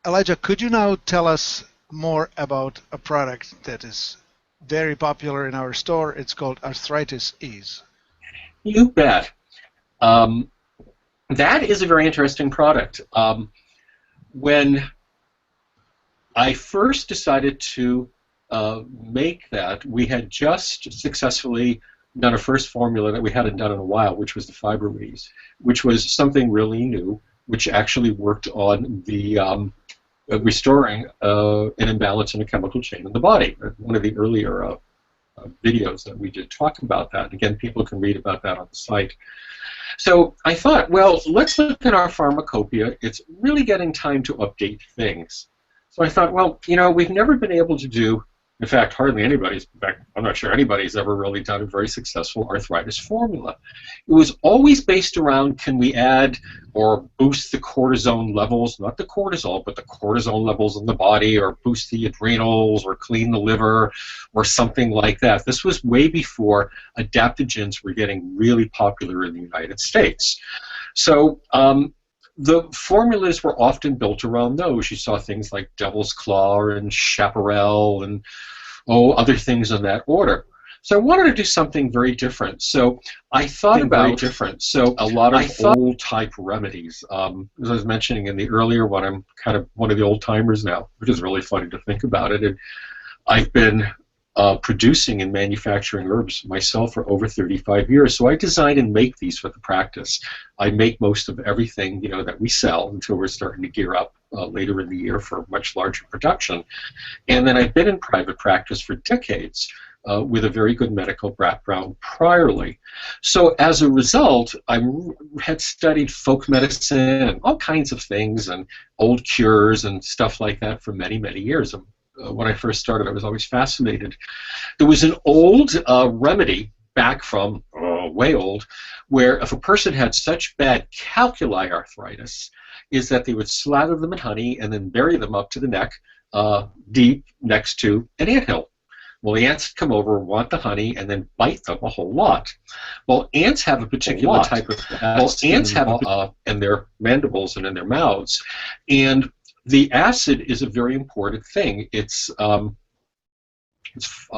Elijah, could you now tell us more about a product that is very popular in our store? It's called Arthritis-Ease. You bet. That is a very interesting product. When I first decided to make that, we had just successfully done a first formula that we hadn't done in a while, which was the Hydrangea, which was something really new, which actually worked on the restoring an imbalance in a chemical chain in the body. One of the earlier videos that we did talk about that. Again, people can read about that on the site. So I thought, well, let's look at our pharmacopoeia. It's really getting time to update things. So I thought, well, you know, we've never been able to do, in fact, hardly anybody's, in fact, I'm not sure anybody's ever really done a very successful arthritis formula. It was always based around, can we add or boost the cortisone levels, not the cortisol, but the cortisone levels in the body, or boost the adrenals, or clean the liver, or something like that. This was way before adaptogens were getting really popular in the United States. So the formulas were often built around those. You saw things like Devil's Claw and Chaparral and other things in that order. So I wanted to do something very different. So I thought about a lot of old-type remedies. As I was mentioning in the earlier one, I'm kind of one of the old-timers now, which is really funny to think about it. And I've been producing and manufacturing herbs myself for over 35 years. So I design and make these for the practice. I make most of everything, you know, that we sell until we're starting to gear up later in the year for much larger production. And then I've been in private practice for decades with a very good medical background priorly. So as a result, I had studied folk medicine and all kinds of things and old cures and stuff like that for many, many years. When I first started, I was always fascinated. There was an old remedy back from way old, where if a person had such bad calculi arthritis, is that they would slather them in honey and then bury them up to the neck, deep next to an anthill. Well, the ants come over, want the honey, and then bite them a whole lot. Well, ants have a particular type of in their mandibles and in their mouths, and the acid is a very important thing. It's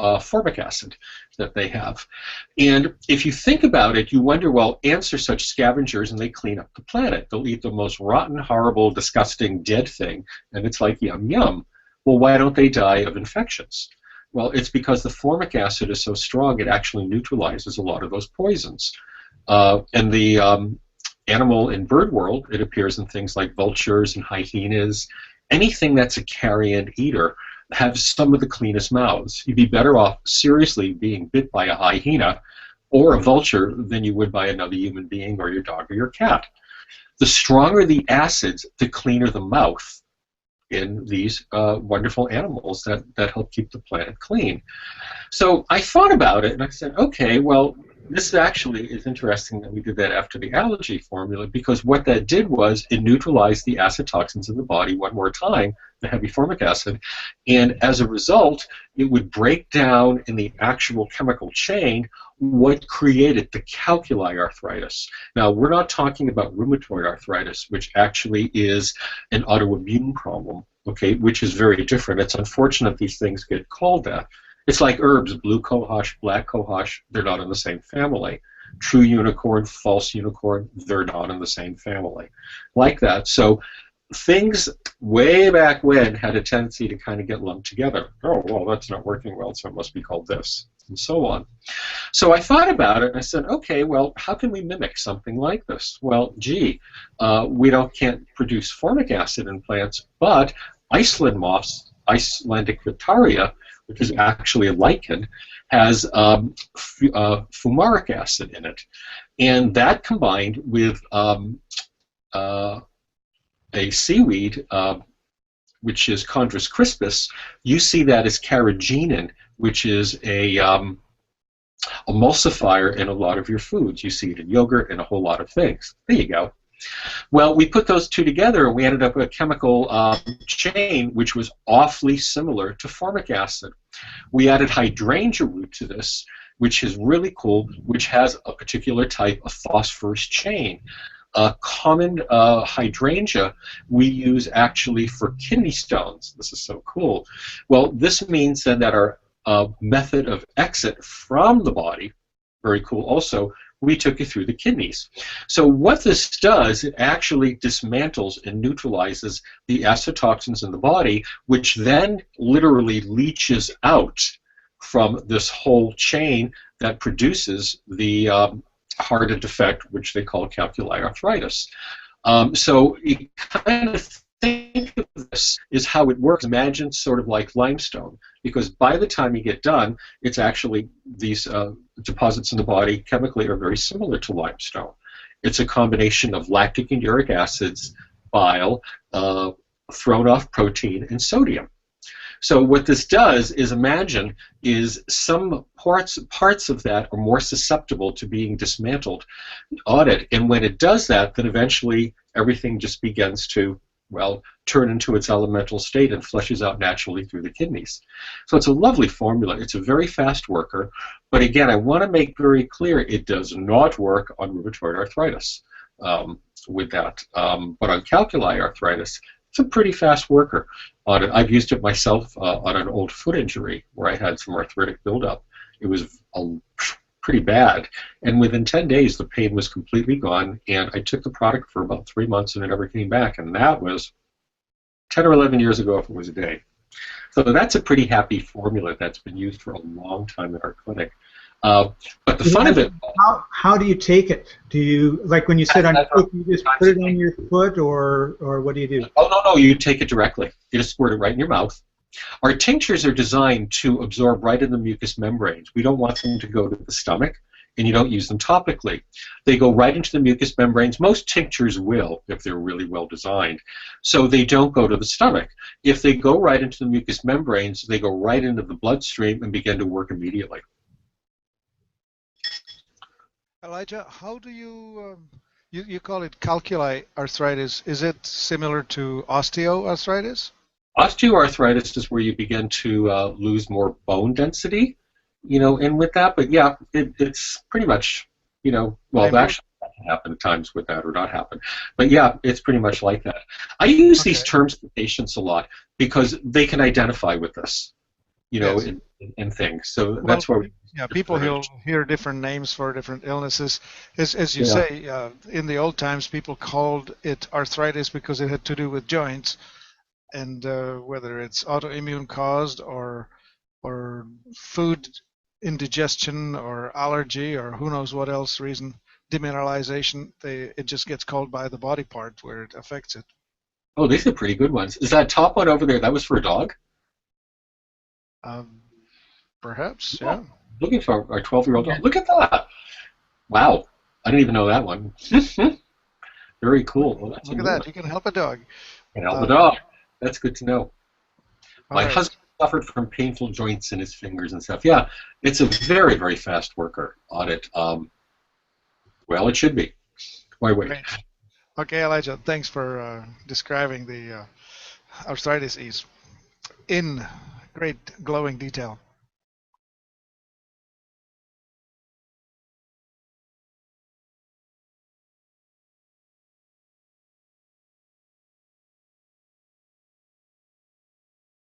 formic acid that they have. And if you think about it, you wonder, well, ants are such scavengers and they clean up the planet. They'll eat the most rotten, horrible, disgusting, dead thing, and it's like yum, yum. Well, why don't they die of infections? Well, it's because the formic acid is so strong it actually neutralizes a lot of those poisons. And the animal and bird world, it appears in things like vultures and hyenas. Anything that's a carrion eater has some of the cleanest mouths. You'd be better off seriously being bit by a hyena or a vulture than you would by another human being or your dog or your cat. The stronger the acids, the cleaner the mouth in these wonderful animals that help keep the planet clean. So I thought about it and I said, okay, well, this actually is interesting that we did that after the allergy formula, because what that did was it neutralized the acid toxins in the body one more time, the heavy formic acid, and as a result, it would break down in the actual chemical chain what created the calculi arthritis. Now, we're not talking about rheumatoid arthritis, which actually is an autoimmune problem, okay, which is very different. It's unfortunate these things get called that. It's like herbs, blue cohosh, black cohosh, they're not in the same family. True unicorn, false unicorn, they're not in the same family. Like that. So things way back when had a tendency to kind of get lumped together. Oh, well, that's not working well, so it must be called this, and so on. So I thought about it, and I said, okay, well, how can we mimic something like this? Well, gee, we can't produce formic acid in plants, but Iceland Moss, Cetraria, which is actually a lichen, has fumaric acid in it. And that combined with a seaweed, which is Chondrus crispus, you see that as carrageenan, which is a emulsifier in a lot of your foods. You see it in yogurt and a whole lot of things. There you go. Well, we put those two together and we ended up with a chemical chain which was awfully similar to formic acid. We added Hydrangea Root to this, which is really cool, which has a particular type of phosphorus chain. A common hydrangea we use actually for kidney stones. This is so cool. Well, this means then that our method of exit from the body, very cool also, we took you through the kidneys. So what this does, it actually dismantles and neutralizes the acetotoxins in the body, which then literally leaches out from this whole chain that produces the hardened effect, which they call calculi arthritis. So you kind of think of this is how it works. Imagine sort of like limestone, because by the time you get done, it's actually these deposits in the body chemically are very similar to limestone. It's a combination of lactic and uric acids, bile, thrown off protein, and sodium. So what this does is imagine is some parts of that are more susceptible to being dismantled on it, and when it does that, then eventually everything just begins to, well, turn into its elemental state and flushes out naturally through the kidneys. So it's a lovely formula. It's a very fast worker, but again, I want to make very clear it does not work on rheumatoid arthritis with that. But on calculi arthritis, it's a pretty fast worker on it. I've used it myself on an old foot injury where I had some arthritic buildup. It was pretty bad, and within 10 days the pain was completely gone, and I took the product for about 3 months and it never came back, and that was 10 or 11 years ago if it was a day. So that's a pretty happy formula that's been used for a long time in our clinic. But the fun of it... How do you take it? Do you, like when you sit on your foot, you just put it on your foot, or what do you do? Oh, no, you take it directly. You just squirt it right in your mouth. Our tinctures are designed to absorb right in the mucous membranes. We don't want them to go to the stomach, and you don't use them topically. They go right into the mucous membranes. Most tinctures will, if they're really well designed. So they don't go to the stomach. If they go right into the mucous membranes, they go right into the bloodstream and begin to work immediately. Elijah, how do you, you call it calculi arthritis. Is it similar to osteoarthritis? Osteoarthritis is where you begin to lose more bone density, and with that, but yeah, it's pretty much, well, actually that can happen at times with that or not happen. But yeah, it's pretty much like that. I use these terms to patients a lot because they can identify with this, Yes. in things. So that's where people will hear different names for different illnesses. As you say, in the old times, people called it arthritis because it had to do with joints, and whether it's autoimmune caused or food indigestion or allergy or who knows what else reason, demineralization, it just gets called by the body part where it affects it. Oh, these are pretty good ones. Is that top one over there, that was for a dog? Perhaps, yeah. Looking for our 12-year-old dog. Look at that. Wow. I didn't even know that one. Very cool. Well, Look at that. You can help a dog. You can help a dog. That's good to know. My right. husband suffered from painful joints in his fingers and stuff. Yeah, it's a very, very fast worker on it. Well, it should be. Why wait? Great. Okay, Elijah, thanks for describing the Arthritis-Ease in great glowing detail.